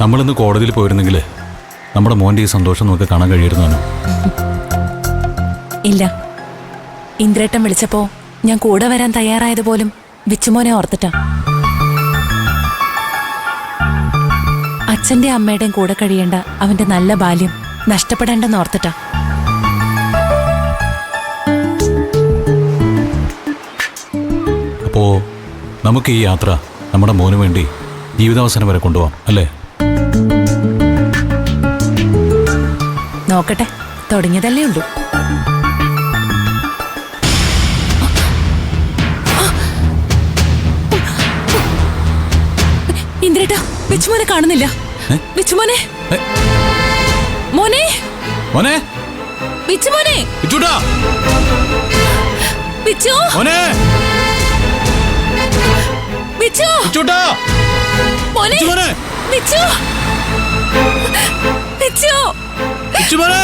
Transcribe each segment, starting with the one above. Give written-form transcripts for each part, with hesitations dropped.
നമ്മളിന്ന് കോടതിയിൽ പോയിരുന്നെങ്കിൽ നമ്മുടെ മോൻ്റെ ഈ സന്തോഷം നമുക്ക് കാണാൻ കഴിയുമായിരുന്നു. ഇല്ല, ഇന്ദ്രേട്ടൻ വിളിച്ചപ്പോ ഞാൻ കൂടെ വരാൻ തയ്യാറായതുപോലും വിച്ചുമോനെ ഓർത്തിട്ടാ. അച്ഛന്റെ അമ്മയുടെയും കൂടെ കഴിയേണ്ട അവന്റെ നല്ല ബാല്യം നഷ്ടപ്പെടേണ്ടെന്ന് ഓർത്തിട്ടാ. അപ്പോ നമുക്ക് ഈ യാത്ര നമ്മുടെ മോന് വേണ്ടി ജീവിതാവസാനം വരെ കൊണ്ടുപോകാം അല്ലേ? നോക്കട്ടെ, തുടങ്ങിയതല്ലേ ഉള്ളൂ. ഇന്ദ്രേട്ടാ, വിച്ചുമോനെ കാണുന്നില്ല. വിച്ചുമോനെ, മോനെ, മോനെ, വിച്ചുമോനെ, വിച്ചുടാ, വിച്ചു, മോനെ, വിച്ചു, വിച്ചുടാ, മോനെ, മോനെ, വിച്ചു, വിച്ചു, വിച്ചു മോനെ,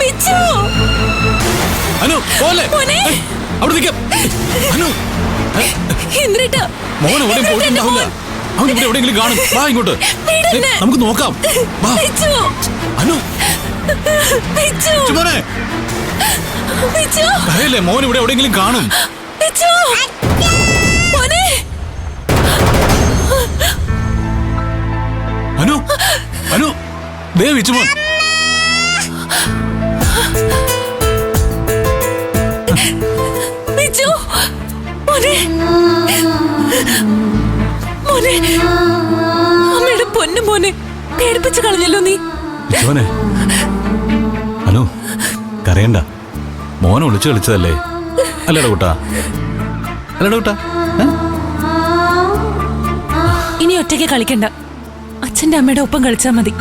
വിച്ചു, അനു പോലെ, മോനെ, അവിടെ നിൽക്കാം. അനു, ഇന്ദ്രേട്ടാ, മോൻ എവിടെയും പോയിട്ടുണ്ടാവില്ല. അവൻ ഇവിടെ എവിടെയെങ്കിലും കാണും. വാ ഇങ്ങോട്ട്, നമുക്ക് നോക്കാം. വാ അനു, വിച്ചു, മോനെ, വിച്ചു, പറയല്ലേ മോൻ ഇവിടെ എവിടെയെങ്കിലും കാണും. വിച്ചു, മോനെ, അനു, അനു, ദേ വിച്ചു മോൻ. വിച്ചു, മോനെ, മോനെ, അമ്മയുടെ പൊന്നു മോനെ, പേടിപ്പിച്ച് കളഞ്ഞല്ലോ നീ. വിച്ചുവനെ, അനു കരയണ്ട. മോനെ ഒളിച്ചു കളിച്ചതല്ലേ? അല്ലടാ കൂട്ടാ, അല്ലടാ കൂട്ടാ. ഇനി ഒറ്റയ്ക്ക് കളിക്കണ്ട, അച്ഛന്റെ അമ്മയുടെ ഒപ്പം കളിച്ചാ മതി.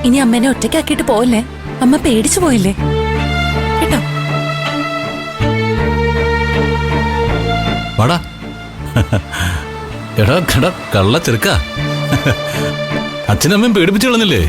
ഇനി അമ്മേനെ ഒറ്റയ്ക്കാക്കിയിട്ട് പോവല്ലേ? അമ്മ പേടിച്ചു പോയില്ലേ കേട്ടോ? വാടാ. എടാ കട കള്ള ചെറുക്ക, അച്ഛനമ്മയും പേടിപ്പിച്ചു കളഞ്ഞില്ലേ?